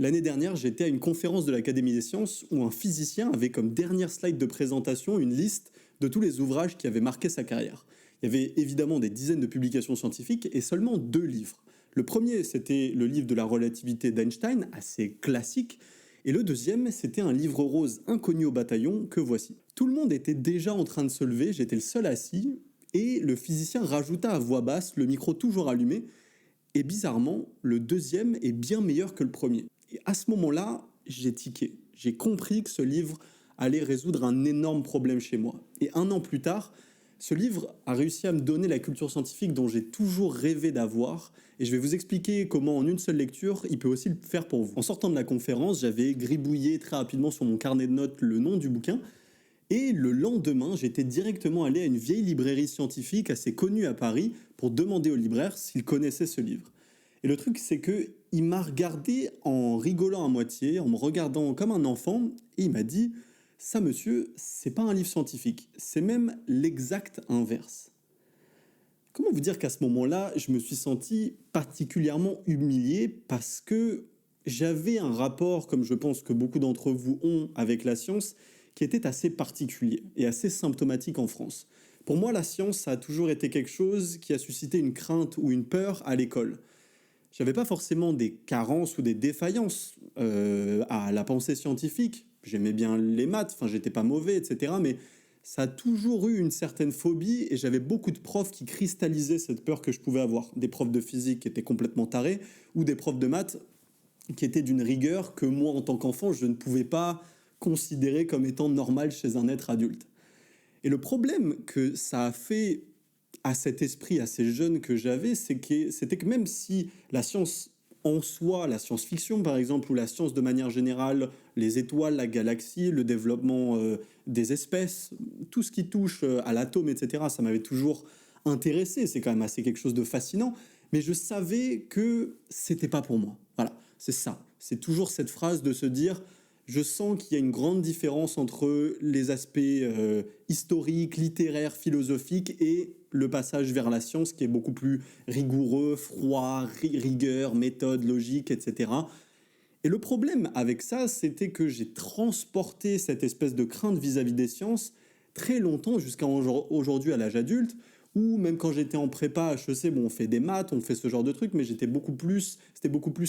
L'année dernière, j'étais à une conférence de l'Académie des sciences où un physicien avait comme dernière slide de présentation une liste de tous les ouvrages qui avaient marqué sa carrière. Il y avait évidemment des dizaines de publications scientifiques et seulement deux livres. Le premier, c'était le livre de la relativité d'Einstein, assez classique, et le deuxième, c'était un livre rose inconnu au bataillon que voici. Tout le monde était déjà en train de se lever, j'étais le seul assis, et le physicien rajouta à voix basse, le micro toujours allumé, et bizarrement, le deuxième est bien meilleur que le premier. Et à ce moment-là, j'ai tiqué. J'ai compris que ce livre allait résoudre un énorme problème chez moi. Et un an plus tard, ce livre a réussi à me donner la culture scientifique dont j'ai toujours rêvé d'avoir. Et je vais vous expliquer comment, en une seule lecture, il peut aussi le faire pour vous. En sortant de la conférence, j'avais gribouillé très rapidement sur mon carnet de notes le nom du bouquin. Et le lendemain, j'étais directement allé à une vieille librairie scientifique assez connue à Paris pour demander au libraire s'il connaissait ce livre. Et le truc, c'est qu'il m'a regardé en rigolant à moitié, en me regardant comme un enfant, et il m'a dit « Ça, monsieur, c'est pas un livre scientifique, c'est même l'exact inverse. » Comment vous dire qu'à ce moment-là, je me suis senti particulièrement humilié parce que j'avais un rapport, comme je pense que beaucoup d'entre vous ont avec la science, qui était assez particulier et assez symptomatique en France. Pour moi, la science, ça a toujours été quelque chose qui a suscité une crainte ou une peur à l'école. J'avais pas forcément des carences ou des défaillances à la pensée scientifique. J'aimais bien les maths, enfin j'étais pas mauvais, etc. Mais ça a toujours eu une certaine phobie et j'avais beaucoup de profs qui cristallisaient cette peur que je pouvais avoir. Des profs de physique qui étaient complètement tarés ou des profs de maths qui étaient d'une rigueur que moi, en tant qu'enfant, je ne pouvais pas considérer comme étant normale chez un être adulte. Et le problème que ça a fait à cet esprit assez jeune que j'avais, c'était que même si la science en soi, la science-fiction par exemple, ou la science de manière générale, les étoiles, la galaxie, le développement des espèces, tout ce qui touche à l'atome, etc., ça m'avait toujours intéressé, c'est quand même assez quelque chose de fascinant, mais je savais que c'était pas pour moi. Voilà, c'est ça. C'est toujours cette phrase de se dire je sens qu'il y a une grande différence entre les aspects historiques, littéraires, philosophiques et le passage vers la science qui est beaucoup plus rigoureux, froid, rigueur, méthode, logique, etc. Et le problème avec ça, c'était que j'ai transporté cette espèce de crainte vis-à-vis des sciences très longtemps, jusqu'à aujourd'hui à l'âge adulte, ou même quand j'étais en prépa HEC, bon, on fait des maths, on fait ce genre de trucs, mais c'était beaucoup plus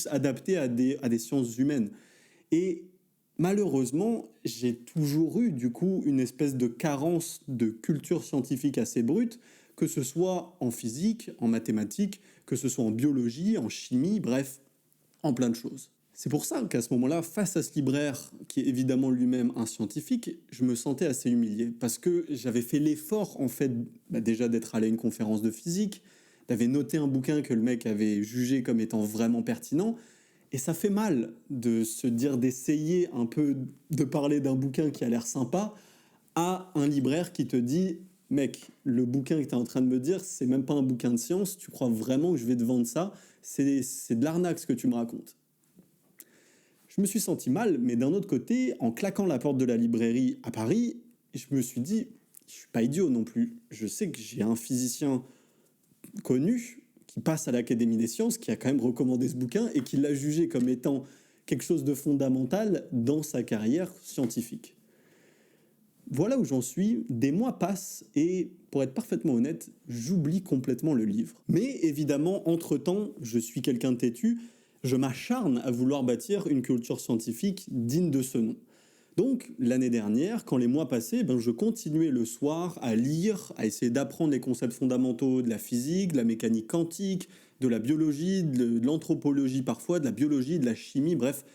adapté à des sciences humaines. Et malheureusement, j'ai toujours eu du coup une espèce de carence de culture scientifique assez brute, que ce soit en physique, en mathématiques, que ce soit en biologie, en chimie, bref, en plein de choses. C'est pour ça qu'à ce moment-là, face à ce libraire, qui est évidemment lui-même un scientifique, je me sentais assez humilié, parce que j'avais fait l'effort, en fait, déjà d'être allé à une conférence de physique, d'avoir noté un bouquin que le mec avait jugé comme étant vraiment pertinent, et ça fait mal de se dire d'essayer un peu de parler d'un bouquin qui a l'air sympa à un libraire qui te dit mec, le bouquin que tu es en train de me dire, c'est même pas un bouquin de science, tu crois vraiment que je vais te vendre ça? C'est de l'arnaque ce que tu me racontes. Je me suis senti mal, mais d'un autre côté, en claquant la porte de la librairie à Paris, je me suis dit, je suis pas idiot non plus. Je sais que j'ai un physicien connu qui passe à l'Académie des sciences, qui a quand même recommandé ce bouquin et qui l'a jugé comme étant quelque chose de fondamental dans sa carrière scientifique. Voilà où j'en suis, des mois passent et, pour être parfaitement honnête, j'oublie complètement le livre. Mais évidemment, entre-temps, je suis quelqu'un de têtu, je m'acharne à vouloir bâtir une culture scientifique digne de ce nom. Donc, l'année dernière, quand les mois passaient, je continuais le soir à lire, à essayer d'apprendre les concepts fondamentaux de la physique, de la mécanique quantique, de la biologie, de l'anthropologie parfois, de la biologie, de la chimie, bref,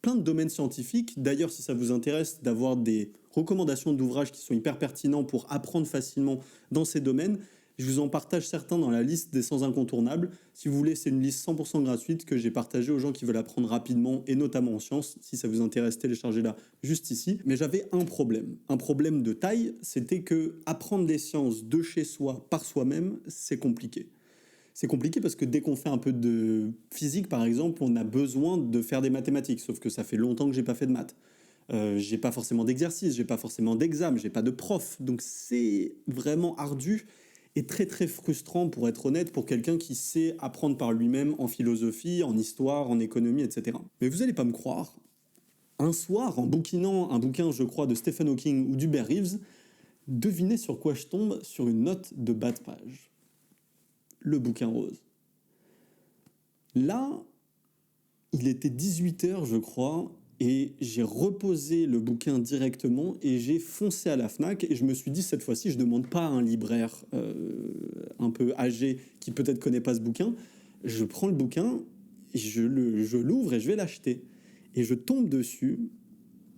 plein de domaines scientifiques. D'ailleurs, si ça vous intéresse d'avoir des recommandations d'ouvrages qui sont hyper pertinents pour apprendre facilement dans ces domaines, je vous en partage certains dans la liste des 100 incontournables. Si vous voulez, c'est une liste 100% gratuite que j'ai partagée aux gens qui veulent apprendre rapidement et notamment en sciences. Si ça vous intéresse, téléchargez-la juste ici. Mais j'avais un problème de taille, c'était que apprendre les sciences de chez soi, par soi-même, c'est compliqué. C'est compliqué parce que dès qu'on fait un peu de physique, par exemple, on a besoin de faire des mathématiques, sauf que ça fait longtemps que j'ai pas fait de maths. J'ai pas forcément d'exercice, j'ai pas forcément d'examen, j'ai pas de prof, donc c'est vraiment ardu. et très très frustrant pour être honnête pour quelqu'un qui sait apprendre par lui-même en philosophie, en histoire, en économie, etc. Mais vous n'allez pas me croire, un soir, en bouquinant un bouquin, je crois, de Stephen Hawking ou d'Hubert Reeves, devinez sur quoi je tombe, sur une note de bas de page. Le bouquin rose. Là, il était 18h, je crois, et j'ai reposé le bouquin directement et j'ai foncé à la FNAC et je me suis dit, cette fois-ci, je ne demande pas à un libraire un peu âgé qui peut-être ne connaît pas ce bouquin. Je prends le bouquin, je l'ouvre et je vais l'acheter. Et je tombe dessus,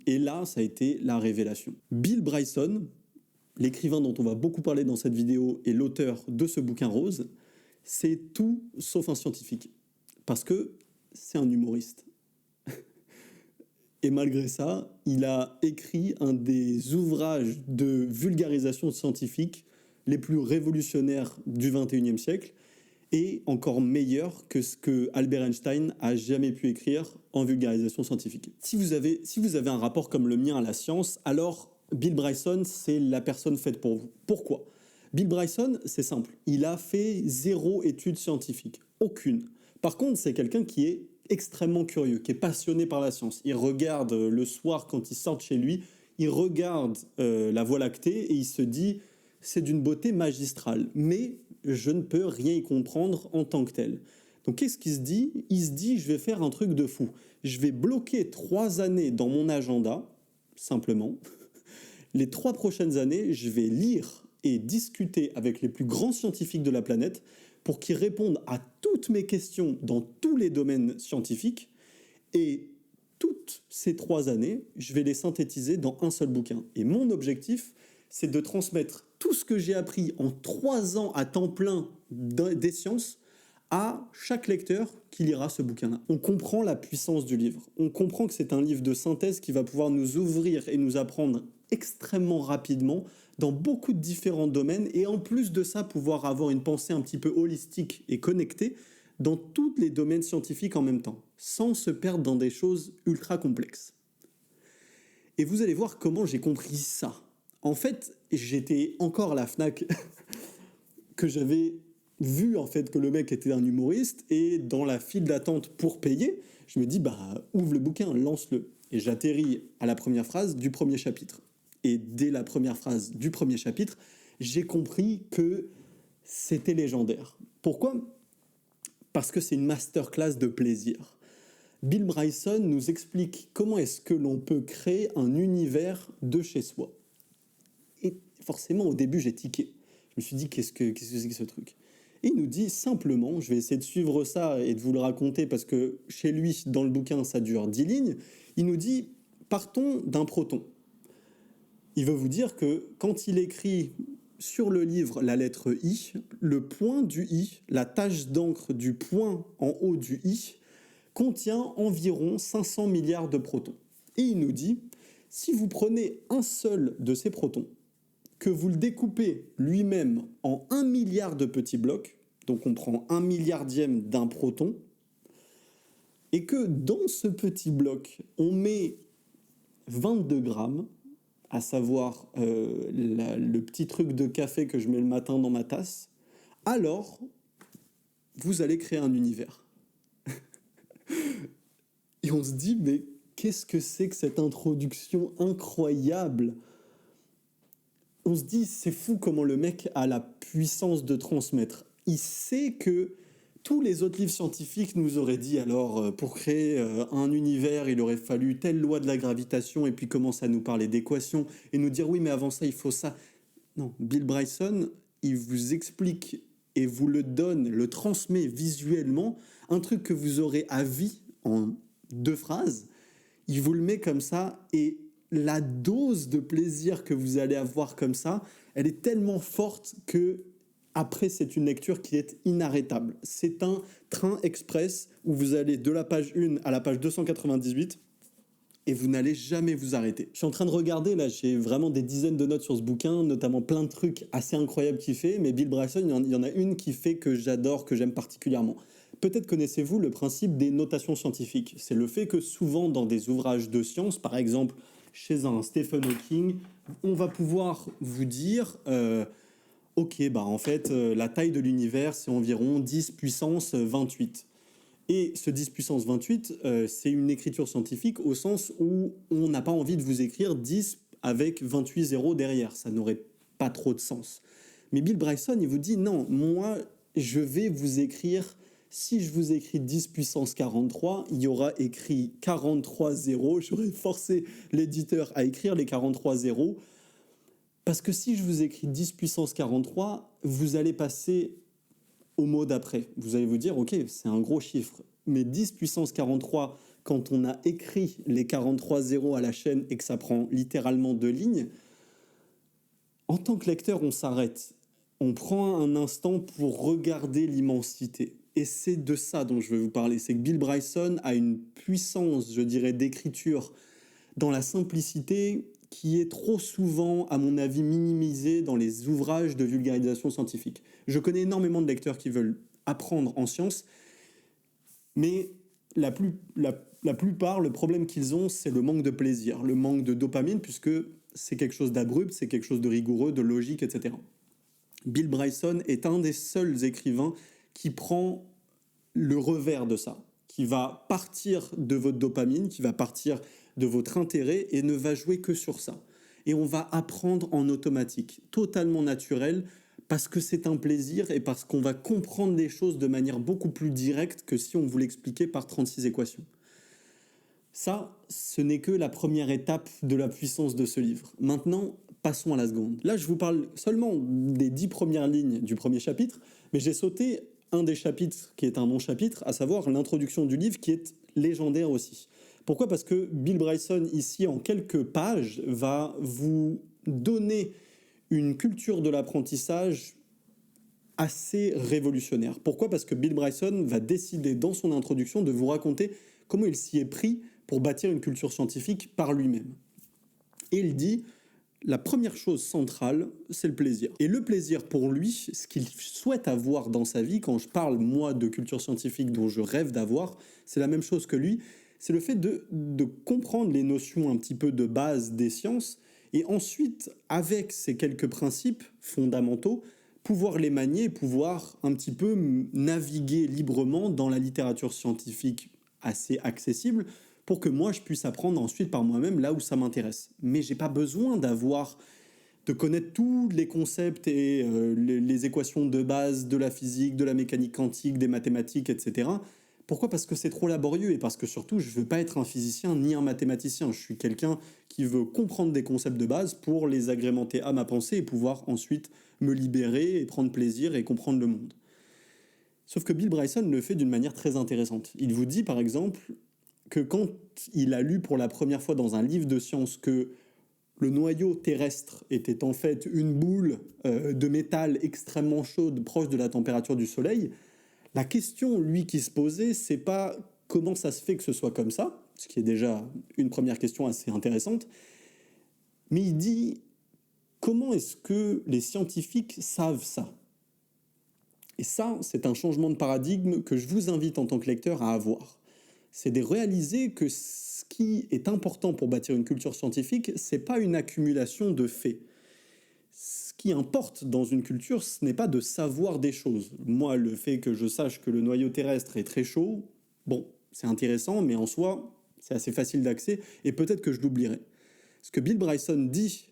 et là, ça a été la révélation. Bill Bryson, l'écrivain dont on va beaucoup parler dans cette vidéo et l'auteur de ce bouquin rose, c'est tout sauf un scientifique. Parce que c'est un humoriste. Et malgré ça, il a écrit un des ouvrages de vulgarisation scientifique les plus révolutionnaires du XXIe siècle et encore meilleur que ce que Albert Einstein a jamais pu écrire en vulgarisation scientifique. Si vous avez un rapport comme le mien à la science, alors Bill Bryson, c'est la personne faite pour vous. Pourquoi ? Bill Bryson, c'est simple. Il a fait 0 étude scientifique. Aucune. Par contre, c'est quelqu'un qui est extrêmement curieux, qui est passionné par la science. Il regarde le soir quand il sort de chez lui, il regarde la Voie lactée et il se dit c'est d'une beauté magistrale, mais je ne peux rien y comprendre en tant que tel. Donc qu'est-ce qu'il se dit ? Il se dit je vais faire un truc de fou. Je vais bloquer 3 années dans mon agenda, simplement. Les 3 prochaines années, je vais lire et discuter avec les plus grands scientifiques de la planète pour qu'ils répondent à toutes mes questions dans tous les domaines scientifiques. Et toutes ces 3 années, je vais les synthétiser dans un seul bouquin. Et mon objectif, c'est de transmettre tout ce que j'ai appris en 3 ans à temps plein des sciences à chaque lecteur qui lira ce bouquin-là. On comprend la puissance du livre. On comprend que c'est un livre de synthèse qui va pouvoir nous ouvrir et nous apprendre extrêmement rapidement dans beaucoup de différents domaines et en plus de ça, pouvoir avoir une pensée un petit peu holistique et connectée dans tous les domaines scientifiques en même temps, sans se perdre dans des choses ultra complexes. Et vous allez voir comment j'ai compris ça. En fait, j'étais encore à la FNAC que j'avais vu en fait que le mec était un humoriste et dans la file d'attente pour payer, je me dis ouvre le bouquin, lance-le. Et j'atterris à la première phrase du premier chapitre. Et dès la première phrase du premier chapitre, j'ai compris que c'était légendaire. Pourquoi ? Parce que c'est une masterclass de plaisir. Bill Bryson nous explique comment est-ce que l'on peut créer un univers de chez soi. Et forcément, au début, j'ai tiqué. Je me suis dit, qu'est-ce que c'est que ce truc ? Et il nous dit simplement, je vais essayer de suivre ça et de vous le raconter parce que chez lui, dans le bouquin, ça dure 10 lignes. Il nous dit, partons d'un proton. Il veut vous dire que quand il écrit sur le livre la lettre I, le point du I, la tache d'encre du point en haut du I, contient environ 500 milliards de protons. Et il nous dit, si vous prenez un seul de ces protons, que vous le découpez lui-même en 1 milliard de petits blocs, donc on prend 1 milliardième d'un proton, et que dans ce petit bloc, on met 22 grammes, à savoir le petit truc de café que je mets le matin dans ma tasse, alors vous allez créer un univers. Et on se dit, mais qu'est-ce que c'est que cette introduction incroyable ? On se dit, c'est fou comment le mec a la puissance de transmettre. Il sait que tous les autres livres scientifiques nous auraient dit, alors, pour créer un univers, il aurait fallu telle loi de la gravitation, et puis commencer à nous parler d'équations, et nous dire, oui, mais avant ça, il faut ça. Non, Bill Bryson, il vous explique et vous le donne, le transmet visuellement, un truc que vous aurez à vie en 2 phrases, il vous le met comme ça, et la dose de plaisir que vous allez avoir comme ça, elle est tellement forte que après, c'est une lecture qui est inarrêtable. C'est un train express où vous allez de la page 1 à la page 298 et vous n'allez jamais vous arrêter. Je suis en train de regarder, là, j'ai vraiment des dizaines de notes sur ce bouquin, notamment plein de trucs assez incroyables qu'il fait, mais Bill Bryson, il y en a une qui fait que j'adore, que j'aime particulièrement. Peut-être connaissez-vous le principe des notations scientifiques. C'est le fait que souvent dans des ouvrages de science, par exemple chez un Stephen Hawking, on va pouvoir vous dire Ok, bah en fait, la taille de l'univers, c'est environ 10 puissance 28. Et ce 10 puissance 28, c'est une écriture scientifique au sens où on n'a pas envie de vous écrire 10 avec 28 zéros derrière. Ça n'aurait pas trop de sens. Mais Bill Bryson, il vous dit non, moi, je vais vous écrire, si je vous écris 10 puissance 43, il y aura écrit 43 zéros. J'aurais forcé l'éditeur à écrire les 43 zéros. Parce que si je vous écris 10 puissance 43, vous allez passer au mot d'après. Vous allez vous dire, ok, c'est un gros chiffre, mais 10 puissance 43, quand on a écrit les 43 zéros à la chaîne et que ça prend littéralement 2 lignes, en tant que lecteur, on s'arrête. On prend un instant pour regarder l'immensité. Et c'est de ça dont je veux vous parler. C'est que Bill Bryson a une puissance, je dirais, d'écriture dans la simplicité qui est trop souvent, à mon avis, minimisée dans les ouvrages de vulgarisation scientifique. Je connais énormément de lecteurs qui veulent apprendre en sciences, mais la plupart, le problème qu'ils ont, c'est le manque de plaisir, le manque de dopamine, puisque c'est quelque chose d'abrupt, c'est quelque chose de rigoureux, de logique, etc. Bill Bryson est un des seuls écrivains qui prend le revers de ça, qui va partir de votre dopamine, qui va partir de votre intérêt et ne va jouer que sur ça. Et on va apprendre en automatique, totalement naturel, parce que c'est un plaisir et parce qu'on va comprendre les choses de manière beaucoup plus directe que si on vous l'expliquait par 36 équations. Ça, ce n'est que la première étape de la puissance de ce livre. Maintenant, passons à la seconde. Là, je vous parle seulement des 10 premières lignes du premier chapitre, mais j'ai sauté un des chapitres qui est un non-chapitre, à savoir l'introduction du livre qui est légendaire aussi. Pourquoi ? Parce que Bill Bryson, ici, en quelques pages, va vous donner une culture de l'apprentissage assez révolutionnaire. Pourquoi ? Parce que Bill Bryson va décider dans son introduction de vous raconter comment il s'y est pris pour bâtir une culture scientifique par lui-même. Et il dit, la première chose centrale, c'est le plaisir. Et le plaisir pour lui, ce qu'il souhaite avoir dans sa vie, quand je parle moi de culture scientifique dont je rêve d'avoir, c'est la même chose que lui, c'est le fait de comprendre les notions un petit peu de base des sciences et ensuite, avec ces quelques principes fondamentaux, pouvoir les manier, pouvoir un petit peu naviguer librement dans la littérature scientifique assez accessible pour que moi je puisse apprendre ensuite par moi-même là où ça m'intéresse. Mais j'ai pas besoin de connaître tous les concepts et les équations de base de la physique, de la mécanique quantique, des mathématiques, etc. Pourquoi ? Parce que c'est trop laborieux et parce que surtout, je ne veux pas être un physicien ni un mathématicien. Je suis quelqu'un qui veut comprendre des concepts de base pour les agrémenter à ma pensée et pouvoir ensuite me libérer et prendre plaisir et comprendre le monde. Sauf que Bill Bryson le fait d'une manière très intéressante. Il vous dit par exemple que quand il a lu pour la première fois dans un livre de science que le noyau terrestre était en fait une boule de métal extrêmement chaude, proche de la température du Soleil, la question, lui, qui se posait, c'est pas comment ça se fait que ce soit comme ça, ce qui est déjà une première question assez intéressante, mais il dit comment est-ce que les scientifiques savent ça ? Et ça, c'est un changement de paradigme que je vous invite en tant que lecteur à avoir. C'est de réaliser que ce qui est important pour bâtir une culture scientifique, c'est pas une accumulation de faits. Ce qui importe dans une culture, ce n'est pas de savoir des choses. Moi, le fait que je sache que le noyau terrestre est très chaud, bon, c'est intéressant, mais en soi, c'est assez facile d'accès, et peut-être que je l'oublierai. Ce que Bill Bryson dit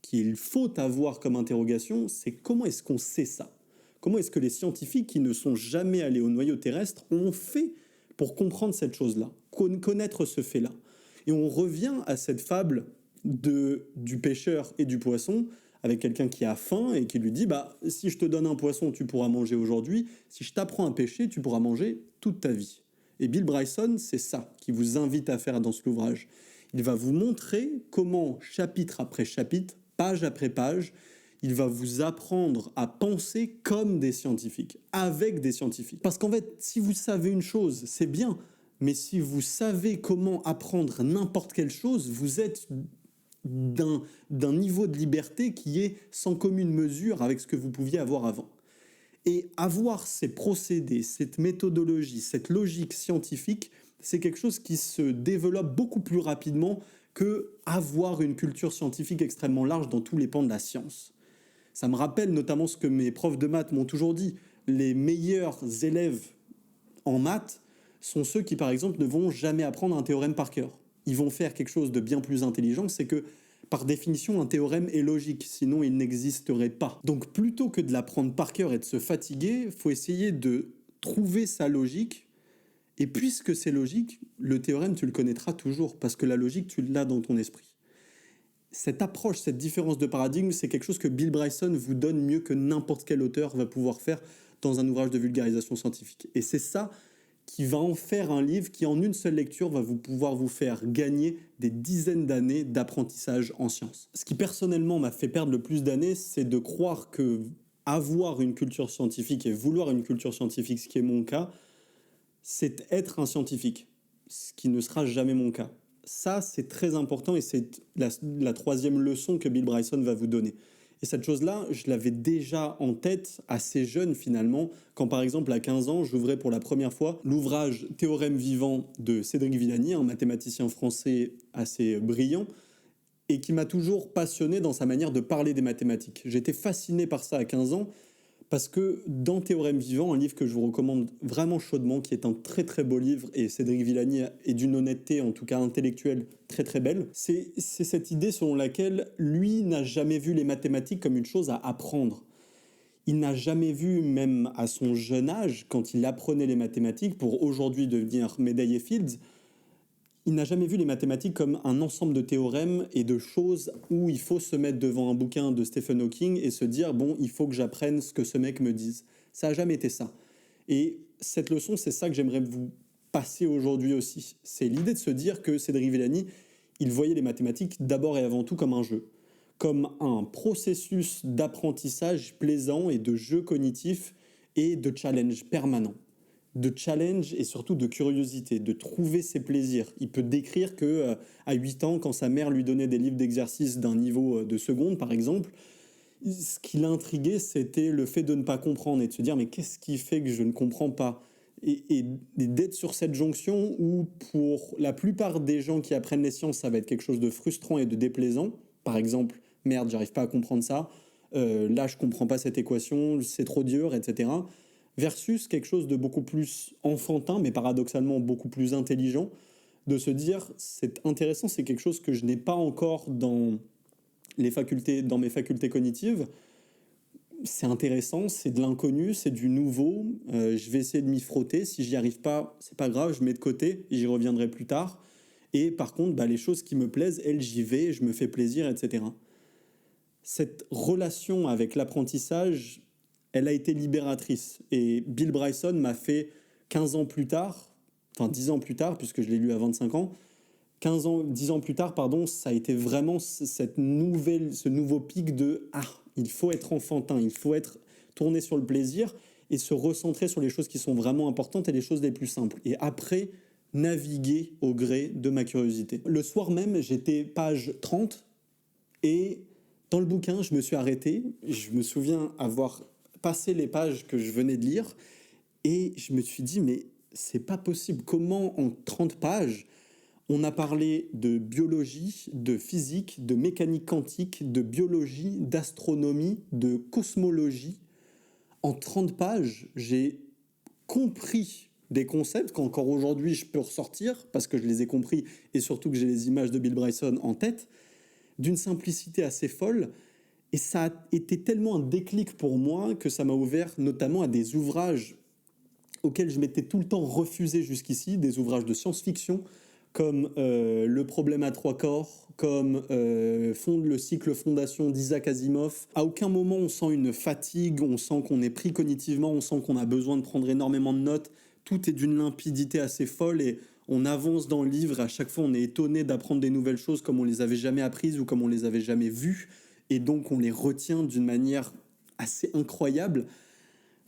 qu'il faut avoir comme interrogation, c'est comment est-ce qu'on sait ça ? Comment est-ce que les scientifiques qui ne sont jamais allés au noyau terrestre ont fait pour comprendre cette chose-là, connaître ce fait-là ? Et on revient à cette fable du pêcheur et du poisson, avec quelqu'un qui a faim et qui lui dit si je te donne un poisson, tu pourras manger aujourd'hui. Si je t'apprends à pêcher, tu pourras manger toute ta vie. Et Bill Bryson, c'est ça qu'il vous invite à faire dans cet ouvrage. Il va vous montrer comment, chapitre après chapitre, page après page, il va vous apprendre à penser comme des scientifiques, avec des scientifiques. Parce qu'en fait, si vous savez une chose, c'est bien, mais si vous savez comment apprendre n'importe quelle chose, vous êtes d'un niveau de liberté qui est sans commune mesure avec ce que vous pouviez avoir avant. Et avoir ces procédés, cette méthodologie, cette logique scientifique, c'est quelque chose qui se développe beaucoup plus rapidement que avoir une culture scientifique extrêmement large dans tous les pans de la science. Ça me rappelle notamment ce que mes profs de maths m'ont toujours dit. Les meilleurs élèves en maths sont ceux qui, par exemple, ne vont jamais apprendre un théorème par cœur. Ils vont faire quelque chose de bien plus intelligent, c'est que, par définition, un théorème est logique, sinon il n'existerait pas. Donc plutôt que de l'apprendre par cœur et de se fatiguer, il faut essayer de trouver sa logique, et puisque c'est logique, le théorème, tu le connaîtras toujours, parce que la logique, tu l'as dans ton esprit. Cette approche, cette différence de paradigme, c'est quelque chose que Bill Bryson vous donne mieux que n'importe quel auteur va pouvoir faire dans un ouvrage de vulgarisation scientifique. Et c'est ça qui va en faire un livre qui, en une seule lecture, va pouvoir vous faire gagner des dizaines d'années d'apprentissage en sciences. Ce qui, personnellement, m'a fait perdre le plus d'années, c'est de croire que avoir une culture scientifique et vouloir une culture scientifique, ce qui est mon cas, c'est être un scientifique, ce qui ne sera jamais mon cas. Ça, c'est très important et c'est la troisième leçon que Bill Bryson va vous donner. Et cette chose-là, je l'avais déjà en tête assez jeune finalement, quand par exemple à 15 ans, j'ouvrais pour la première fois l'ouvrage Théorème vivant de Cédric Villani, un mathématicien français assez brillant, et qui m'a toujours passionné dans sa manière de parler des mathématiques. J'étais fasciné par ça à 15 ans, parce que dans Théorème vivant, un livre que je vous recommande vraiment chaudement, qui est un très très beau livre, et Cédric Villani est d'une honnêteté, en tout cas intellectuelle, très très belle, c'est cette idée selon laquelle lui n'a jamais vu les mathématiques comme une chose à apprendre. Il n'a jamais vu, même à son jeune âge, quand il apprenait les mathématiques, pour aujourd'hui devenir médaillé Fields, il n'a jamais vu les mathématiques comme un ensemble de théorèmes et de choses où il faut se mettre devant un bouquin de Stephen Hawking et se dire « bon, il faut que j'apprenne ce que ce mec me dise ». Ça n'a jamais été ça. Et cette leçon, c'est ça que j'aimerais vous passer aujourd'hui aussi. C'est l'idée de se dire que Cédric Villani, il voyait les mathématiques d'abord et avant tout comme un jeu, comme un processus d'apprentissage plaisant et de jeu cognitif et de challenge permanent. De challenge et surtout de curiosité, de trouver ses plaisirs. Il peut décrire que à 8 ans, quand sa mère lui donnait des livres d'exercice d'un niveau de seconde, par exemple, ce qui l'intriguait, c'était le fait de ne pas comprendre et de se dire « mais qu'est-ce qui fait que je ne comprends pas ?» et d'être sur cette jonction où, pour la plupart des gens qui apprennent les sciences, ça va être quelque chose de frustrant et de déplaisant. Par exemple, « merde, j'arrive pas à comprendre ça, là je comprends pas cette équation, c'est trop dur, etc. » Versus quelque chose de beaucoup plus enfantin, mais paradoxalement beaucoup plus intelligent, de se dire c'est intéressant, c'est quelque chose que je n'ai pas encore dans mes facultés cognitives. C'est intéressant, c'est de l'inconnu, c'est du nouveau. Je vais essayer de m'y frotter. Si j'y arrive pas, c'est pas grave, je mets de côté, j'y reviendrai plus tard. Et par contre, les choses qui me plaisent, elles, j'y vais, je me fais plaisir, etc. Cette relation avec l'apprentissage, elle a été libératrice. Et Bill Bryson m'a fait 15 ans plus tard, enfin 10 ans plus tard, puisque je l'ai lu à 25 ans, 10 ans plus tard, pardon, ça a été vraiment ce nouveau pic de « ah, il faut être enfantin, il faut être tourné sur le plaisir et se recentrer sur les choses qui sont vraiment importantes et les choses les plus simples. » Et après, naviguer au gré de ma curiosité. Le soir même, j'étais page 30 et dans le bouquin, je me suis arrêté. Je me souviens avoir passé les pages que je venais de lire et je me suis dit, mais c'est pas possible. Comment en 30 pages, on a parlé de biologie, de physique, de mécanique quantique, de biologie, d'astronomie, de cosmologie. En 30 pages, j'ai compris des concepts qu'encore aujourd'hui je peux ressortir parce que je les ai compris et surtout que j'ai les images de Bill Bryson en tête, d'une simplicité assez folle. Et ça a été tellement un déclic pour moi que ça m'a ouvert notamment à des ouvrages auxquels je m'étais tout le temps refusé jusqu'ici, des ouvrages de science-fiction comme Le problème à trois corps, comme le cycle fondation d'Isaac Asimov. À aucun moment on sent une fatigue, on sent qu'on est pris cognitivement, on sent qu'on a besoin de prendre énormément de notes. Tout est d'une limpidité assez folle et on avance dans le livre. À chaque fois, on est étonné d'apprendre des nouvelles choses comme on les avait jamais apprises ou comme on les avait jamais vues. Et donc, on les retient d'une manière assez incroyable.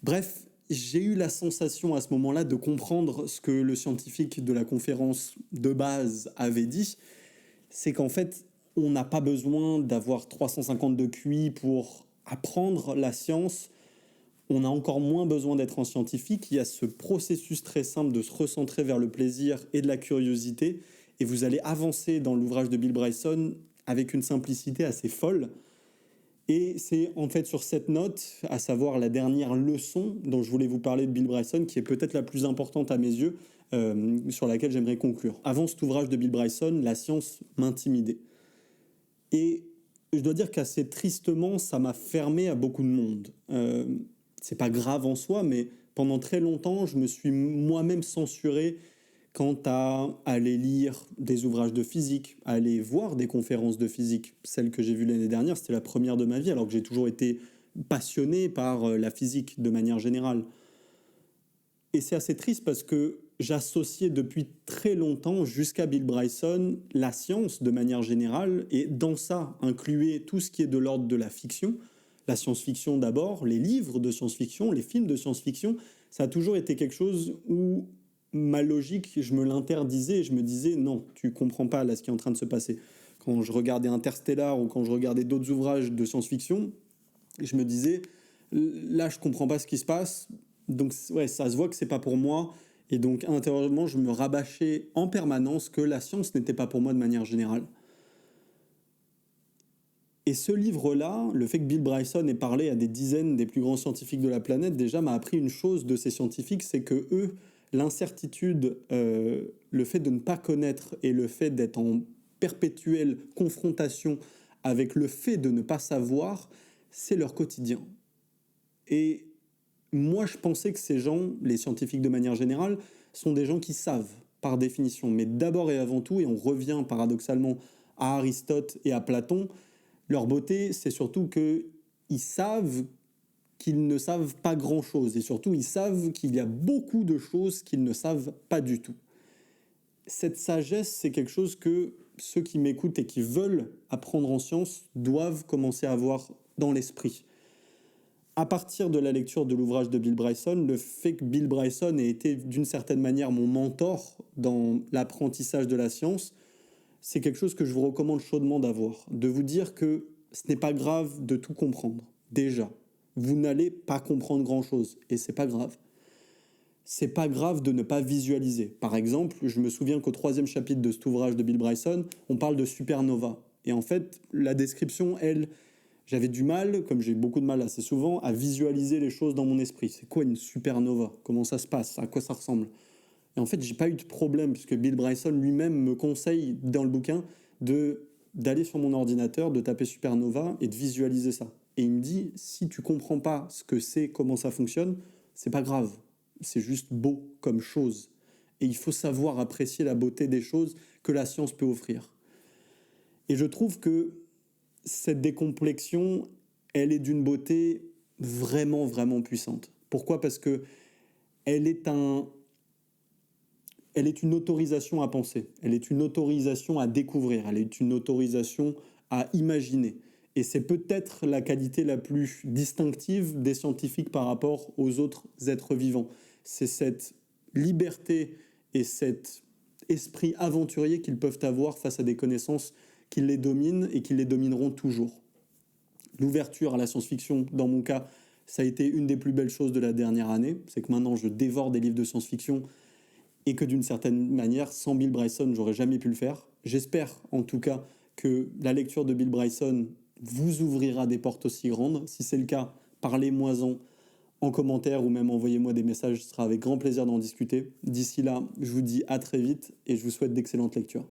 Bref, j'ai eu la sensation à ce moment-là de comprendre ce que le scientifique de la conférence de base avait dit. C'est qu'en fait, on n'a pas besoin d'avoir 350 de QI pour apprendre la science. On a encore moins besoin d'être un scientifique. Il y a ce processus très simple de se recentrer vers le plaisir et de la curiosité. Et vous allez avancer dans l'ouvrage de Bill Bryson avec une simplicité assez folle. Et c'est en fait sur cette note, à savoir la dernière leçon dont je voulais vous parler de Bill Bryson, qui est peut-être la plus importante à mes yeux, sur laquelle j'aimerais conclure. Avant cet ouvrage de Bill Bryson, la science m'intimidait. Et je dois dire qu'assez tristement, ça m'a fermé à beaucoup de monde. C'est pas grave en soi, mais pendant très longtemps, je me suis moi-même censuré quant à aller lire des ouvrages de physique, à aller voir des conférences de physique. Celle que j'ai vue l'année dernière, c'était la première de ma vie, alors que j'ai toujours été passionné par la physique de manière générale. Et c'est assez triste parce que j'associais depuis très longtemps, jusqu'à Bill Bryson, la science de manière générale, et dans ça incluait tout ce qui est de l'ordre de la fiction, la science-fiction d'abord, les livres de science-fiction, les films de science-fiction. Ça a toujours été quelque chose où ma logique, je me l'interdisais et je me disais non, tu comprends pas là ce qui est en train de se passer. Quand je regardais Interstellar ou quand je regardais d'autres ouvrages de science-fiction, je me disais là je comprends pas ce qui se passe, donc ouais, ça se voit que c'est pas pour moi. Et donc intérieurement je me rabâchais en permanence que la science n'était pas pour moi de manière générale. Et ce livre-là, le fait que Bill Bryson ait parlé à des dizaines des plus grands scientifiques de la planète, déjà m'a appris une chose de ces scientifiques, c'est que eux, l'incertitude, le fait de ne pas connaître et le fait d'être en perpétuelle confrontation avec le fait de ne pas savoir, c'est leur quotidien. Et moi, je pensais que ces gens, les scientifiques de manière générale, sont des gens qui savent, par définition. Mais d'abord et avant tout, et on revient paradoxalement à Aristote et à Platon, leur beauté, c'est surtout qu'ils savent qu'ils ne savent pas grand-chose. Et surtout, ils savent qu'il y a beaucoup de choses qu'ils ne savent pas du tout. Cette sagesse, c'est quelque chose que ceux qui m'écoutent et qui veulent apprendre en sciences doivent commencer à avoir dans l'esprit. À partir de la lecture de l'ouvrage de Bill Bryson, le fait que Bill Bryson ait été d'une certaine manière mon mentor dans l'apprentissage de la science, c'est quelque chose que je vous recommande chaudement d'avoir. De vous dire que ce n'est pas grave de tout comprendre. Déjà, vous n'allez pas comprendre grand-chose et c'est pas grave. C'est pas grave de ne pas visualiser. Par exemple, je me souviens qu'au 3e chapitre de cet ouvrage de Bill Bryson, on parle de supernova. Et en fait, la description, j'avais du mal, comme j'ai beaucoup de mal assez souvent, à visualiser les choses dans mon esprit. C'est quoi une supernova? Comment ça se passe? À quoi ça ressemble? Et en fait, j'ai pas eu de problème, puisque Bill Bryson lui-même me conseille dans le bouquin d'aller sur mon ordinateur, de taper supernova et de visualiser ça. Et il me dit, si tu comprends pas ce que c'est, comment ça fonctionne, c'est pas grave. C'est juste beau comme chose. Et il faut savoir apprécier la beauté des choses que la science peut offrir. Et je trouve que cette décomplexion, elle est d'une beauté vraiment, vraiment puissante. Pourquoi? Parce que elle est une autorisation à penser, elle est une autorisation à découvrir, elle est une autorisation à imaginer. Et c'est peut-être la qualité la plus distinctive des scientifiques par rapport aux autres êtres vivants. C'est cette liberté et cet esprit aventurier qu'ils peuvent avoir face à des connaissances qui les dominent et qui les domineront toujours. L'ouverture à la science-fiction, dans mon cas, ça a été une des plus belles choses de la dernière année. C'est que maintenant, je dévore des livres de science-fiction et que d'une certaine manière, sans Bill Bryson, j'aurais jamais pu le faire. J'espère en tout cas que la lecture de Bill Bryson vous ouvrira des portes aussi grandes. Si c'est le cas, parlez-moi-en en commentaire ou même envoyez-moi des messages, ce sera avec grand plaisir d'en discuter. D'ici là, je vous dis à très vite et je vous souhaite d'excellentes lectures.